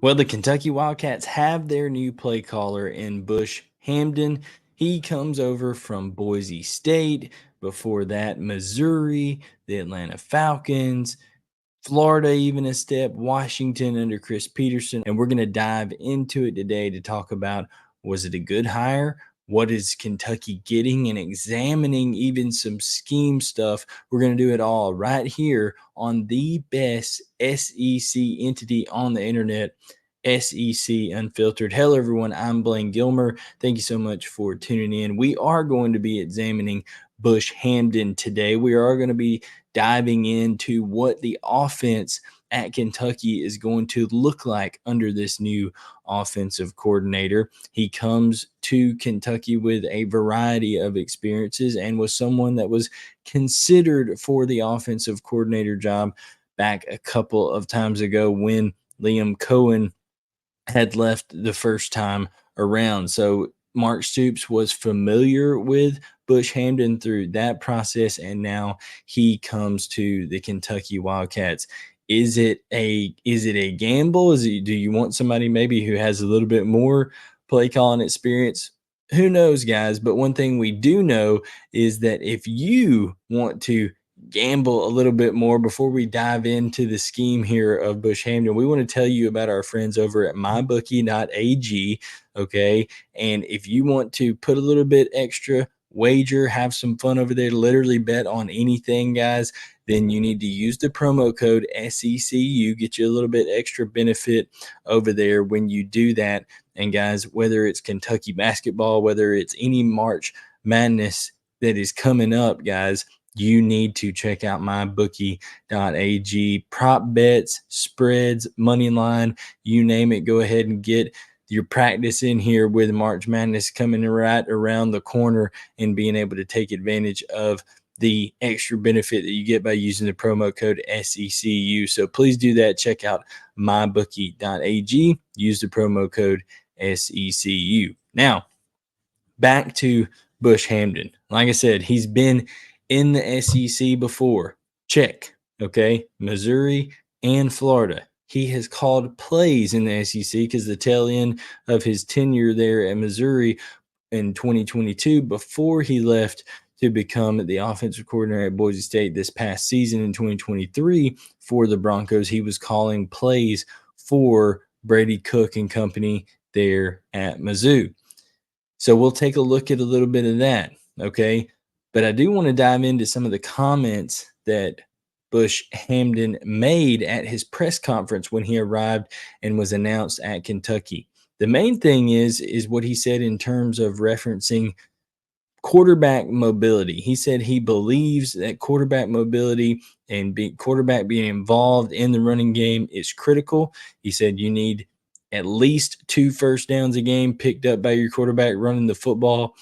Well, the Kentucky Wildcats have their new play caller in Bush Hamdan. He comes over from Boise State. Before that, Missouri, the Atlanta Falcons, Florida, even a step, Washington under Chris Peterson. And we're going to dive into it today to talk about, was it a good hire? What is Kentucky getting, and examining even some scheme stuff? We're going to do it all right here on the best SEC entity on the internet, SEC Unfiltered. Hello, everyone. I'm Blaine Gilmer. Thank you so much for tuning in. We are going to be examining Bush Hamdan today. We are going to be diving into what the offense at Kentucky is going to look like under this new offensive coordinator. He comes to Kentucky with a variety of experiences and was someone that was considered for the offensive coordinator job back a couple of times ago when Liam Cohen had left the first time around. So Mark Stoops was familiar with Bush Hamdan through that process, and now he comes to the Kentucky Wildcats. Is it a gamble? Do you want somebody maybe who has a little bit more play calling experience? Who knows, guys? But one thing we do know is that if you want to gamble a little bit more before we dive into the scheme here of Bush Hamdan, we want to tell you about our friends over at MYBOOKIE.ag. Okay. And if you want to put a little bit extra wager, have some fun over there, literally bet on anything, guys, then you need to use the promo code SECU, get you a little bit extra benefit over there when you do that. And guys, whether it's Kentucky basketball, whether it's any March Madness that is coming up, guys, you need to check out mybookie.ag. Prop bets, spreads, money line, you name it. Go ahead and get your practice in here with March Madness coming right around the corner and being able to take advantage of the extra benefit that you get by using the promo code SECU. So please do that. Check out mybookie.ag. Use the promo code SECU. Now, back to Bush Hamdan. Like I said, he's been in the SEC before. Check. Okay. Missouri and Florida. He has called plays in the SEC because the tail end of his tenure there at Missouri in 2022, before he left to become the offensive coordinator at Boise State this past season in 2023 for the Broncos, he was calling plays for Brady Cook and company there at Mizzou. So we'll take a look at a little bit of that, okay? But I do want to dive into some of the comments that Bush Hamdan made at his press conference when he arrived and was announced at Kentucky. The main thing is what he said in terms of referencing quarterback mobility. He said he believes that quarterback mobility and quarterback being involved in the running game is critical. He said you need at least 2 first downs a game picked up by your quarterback running the football.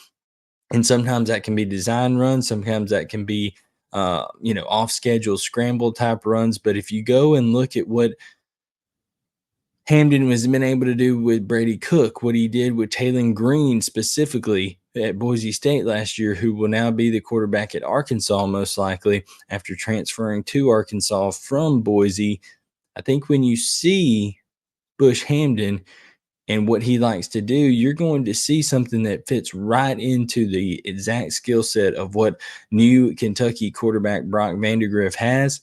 And sometimes that can be design runs. Sometimes that can be, off schedule scramble type runs. But if you go and look at what Hamdan has been able to do with Brady Cook, what he did with Taylon Green specifically at Boise State last year, who will now be the quarterback at Arkansas most likely after transferring to Arkansas from Boise. I think when you see Bush Hamdan and what he likes to do, you're going to see something that fits right into the exact skill set of what new Kentucky quarterback Brock Vandagriff has.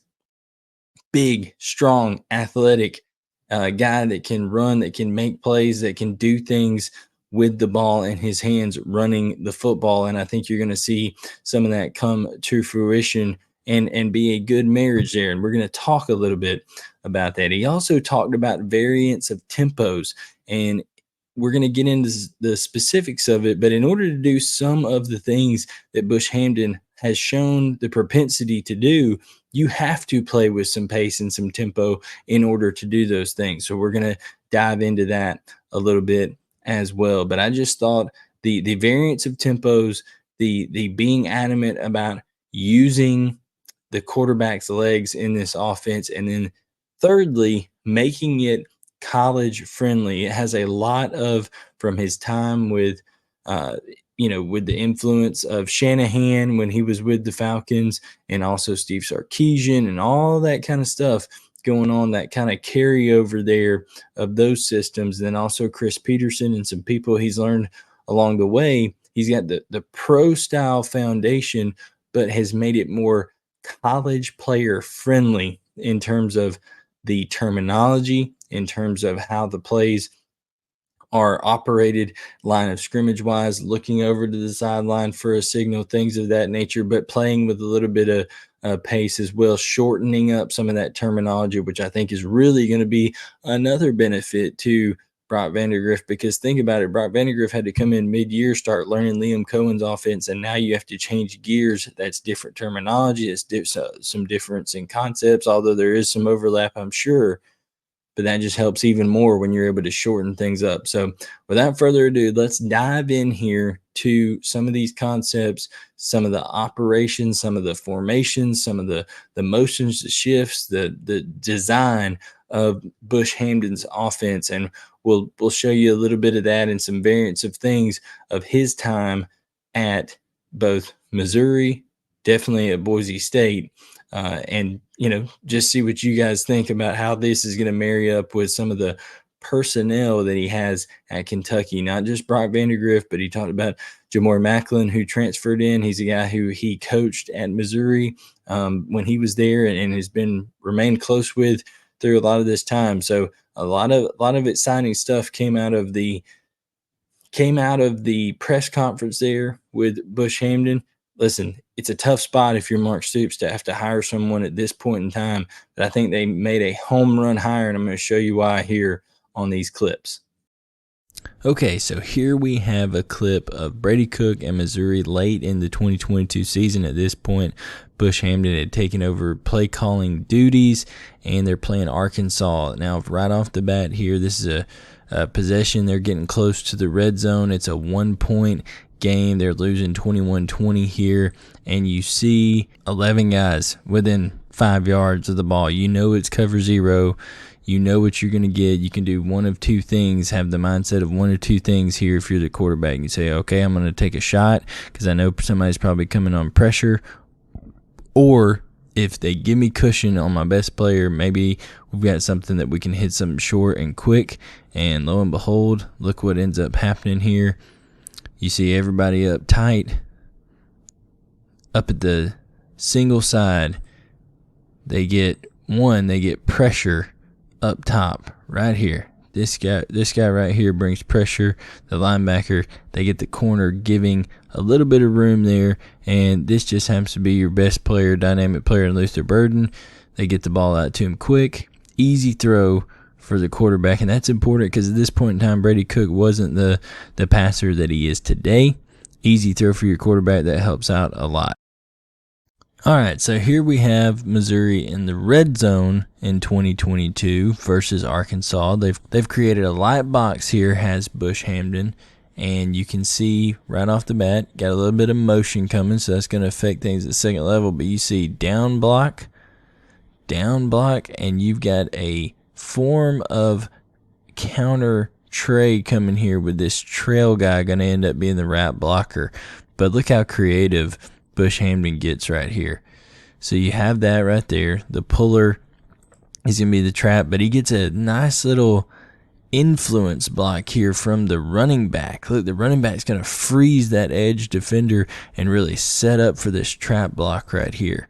Big, strong, athletic guy that can run, that can make plays, that can do things with the ball in his hands running the football. And I think you're going to see some of that come to fruition and be a good marriage there. And we're going to talk a little bit about that. He also talked about variants of tempos, and we're going to get into the specifics of it. But in order to do some of the things that Bush Hamdan has shown the propensity to do, you have to play with some pace and some tempo in order to do those things. So we're going to dive into that a little bit as well. But I just thought the variance of tempos, the being adamant about using the quarterback's legs in this offense, and then thirdly, making it college friendly. It has a lot of, from his time with with the influence of Shanahan when he was with the Falcons, and also Steve Sarkisian and all that kind of stuff. going on, that kind of carryover there of those systems. Then also Chris Peterson and some people he's learned along the way. He's got the pro style foundation, but has made it more college player friendly in terms of the terminology, in terms of how the plays are operated line of scrimmage wise, looking over to the sideline for a signal, things of that nature, but playing with a little bit of pace as well, shortening up some of that terminology, which I think is really going to be another benefit to Brock Vandagriff. Because think about it, Brock Vandagriff had to come in mid-year, start learning Liam Cohen's offense, and now you have to change gears. That's different terminology. It's some difference in concepts, although there is some overlap, I'm sure. But that just helps even more when you're able to shorten things up. So without further ado, let's dive in here to some of these concepts, some of the operations, some of the formations, some of the motions, the shifts, the design of Bush Hamdan's offense. And we'll show you a little bit of that and some variants of things of his time at both Missouri, definitely at Boise State, and just see what you guys think about how this is going to marry up with some of the personnel that he has at Kentucky. Not just Brock Vandagriff, but he talked about Jamore Macklin, who transferred in. He's a guy who he coached at Missouri when he was there, and has remained close with through a lot of this time. So a lot of exciting stuff came out of the press conference there with Bush Hamdan. Listen, it's a tough spot if you're Mark Stoops to have to hire someone at this point in time, but I think they made a home run hire, and I'm going to show you why here on these clips. Okay, so here we have a clip of Brady Cook and Missouri late in the 2022 season. At this point, Bush Hamdan had taken over play calling duties, and they're playing Arkansas. Now, right off the bat here, this is a possession. They're getting close to the red zone. It's a 1-point game. They're losing 21-20 here, and you see 11 guys within 5 yards of the ball. You know it's cover zero. You know what you're going to get. You can do one of two things, have the mindset of one or two things here if you're the quarterback. You say, okay, I'm going to take a shot because I know somebody's probably coming on pressure. Or if they give me cushion on my best player, maybe we've got something that we can hit something short and quick. And lo and behold, look what ends up happening here. You see everybody up tight, up at the single side. They get pressure up top right here. This guy right here brings pressure. The linebacker, they get the corner giving a little bit of room there, and this just happens to be your best player, dynamic player in Luther Burden. They get the ball out to him quick, easy throw for the quarterback, and that's important because at this point in time, Brady Cook wasn't the passer that he is today. Easy throw for your quarterback, that helps out a lot. All right, so here we have Missouri in the red zone in 2022 versus Arkansas. They've created a light box here, has Bush Hamdan, and you can see right off the bat, got a little bit of motion coming, so that's going to affect things at the second level, but you see down block, and you've got a form of counter tray coming here with this trail guy going to end up being the right blocker. But look how creative Bush Hamdan gets right here. So you have that right there. The puller is going to be the trap, but he gets a nice little influence block here from the running back. Look, the running back's going to freeze that edge defender and really set up for this trap block right here.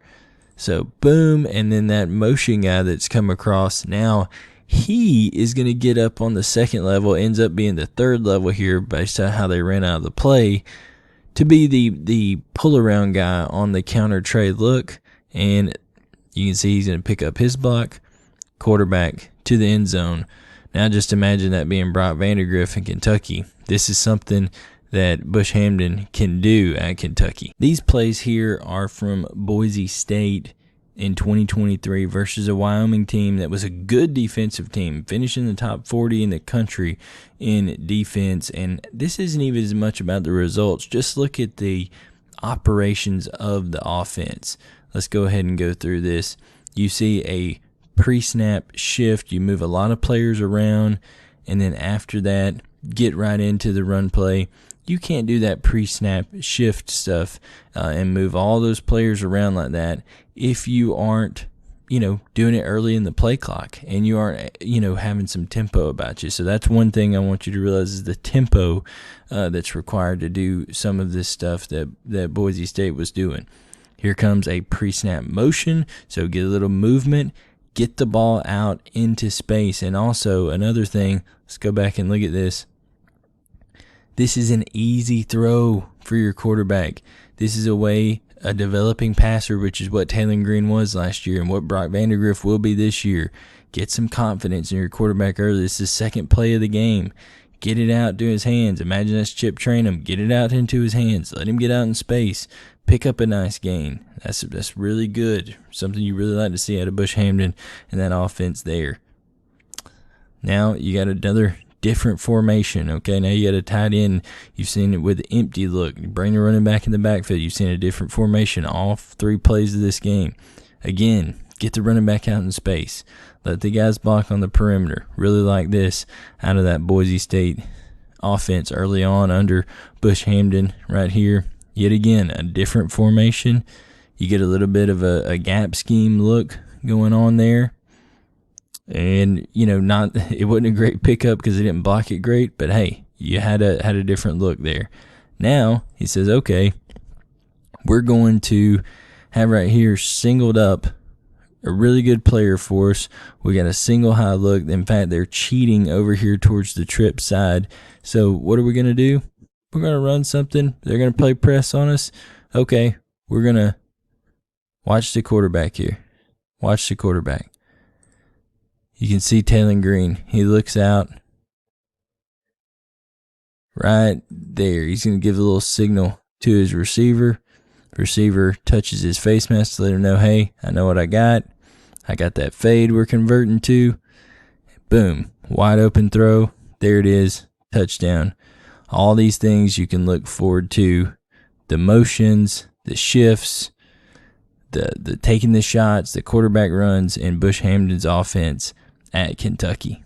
So boom, and then that motion guy that's come across, now he is going to get up on the second level, ends up being the third level here based on how they ran out of the play, to be the pull-around guy on the counter tray look, and you can see he's going to pick up his block, quarterback to the end zone. Now just imagine that being Brock Vandagriff in Kentucky. This is something that Bush Hamdan can do at Kentucky. These plays here are from Boise State in 2023 versus a Wyoming team that was a good defensive team, finishing the top 40 in the country in defense. And this isn't even as much about the results. Just look at the operations of the offense. Let's go ahead and go through this. You see a pre-snap shift. You move a lot of players around, and then after that, get right into the run play. You can't do that pre-snap shift stuff and move all those players around like that if you aren't doing it early in the play clock, and you aren't, having some tempo about you. So that's one thing I want you to realize is the tempo that's required to do some of this stuff that Boise State was doing. Here comes a pre-snap motion, so get a little movement, get the ball out into space. And also another thing, let's go back and look at this. This is an easy throw for your quarterback. This is a developing passer, which is what Taylor Green was last year and what Brock Vandagriff will be this year. Get some confidence in your quarterback early. This is the second play of the game. Get it out to his hands. Imagine that's Chip Trainum. Get it out into his hands. Let him get out in space. Pick up a nice gain. That's really good. Something you really like to see out of Bush Hamdan and that offense there. Now you got another different formation. Okay, now you got a tight end. You've seen it with the empty look. You bring the running back in the backfield. You've seen a different formation all 3 plays of this game. Again, get the running back out in space. Let the guys block on the perimeter. Really like this out of that Boise State offense early on under Bush Hamdan right here. Yet again, a different formation. You get a little bit of a gap scheme look going on there. And, it wasn't a great pickup because they didn't block it great, but hey, you had a different look there. Now, he says, okay, we're going to have right here singled up a really good player for us. We got a single high look. In fact, they're cheating over here towards the trip side. So what are we going to do? We're going to run something. They're going to play press on us. Okay, we're going to watch the quarterback here. Watch the quarterback. You can see Taylor Green. He looks out right there. He's going to give a little signal to his receiver. Receiver touches his face mask to let him know, hey, I know what I got. I got that fade we're converting to. Boom. Wide open throw. There it is. Touchdown. All these things you can look forward to. The motions, the shifts, the taking the shots, the quarterback runs, and Bush Hamdan's offense at Kentucky.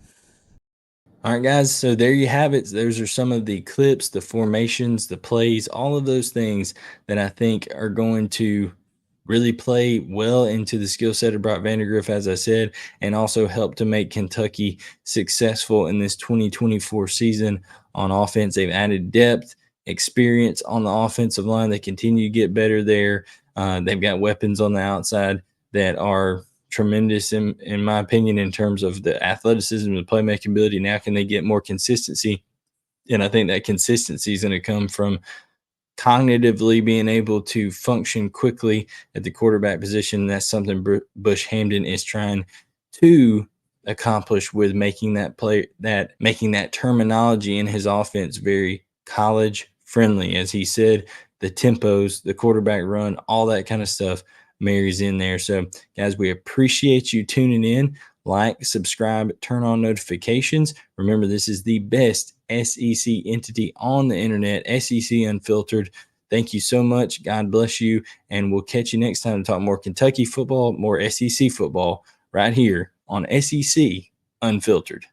All right, guys, so there you have it. Those are some of the clips, the formations, the plays, all of those things that I think are going to really play well into the skill set of Brock Vandagriff, as I said, and also help to make Kentucky successful in this 2024 season on offense. They've added depth, experience on the offensive line. They continue to get better there. They've got weapons on the outside that are tremendous in my opinion in terms of the athleticism, the playmaking ability. Now can they get more consistency? And I think that consistency is going to come from cognitively being able to function quickly at the quarterback position. That's something Bush Hamdan is trying to accomplish with making that terminology in his offense very college friendly. As he said, the tempos, the quarterback run, all that kind of stuff marries in there. So guys, we appreciate you tuning in. Like, subscribe, turn on notifications. Remember, this is the best SEC entity on the internet, SEC Unfiltered. Thank you so much. God bless you. And we'll catch you next time to talk more Kentucky football, more SEC football right here on SEC Unfiltered.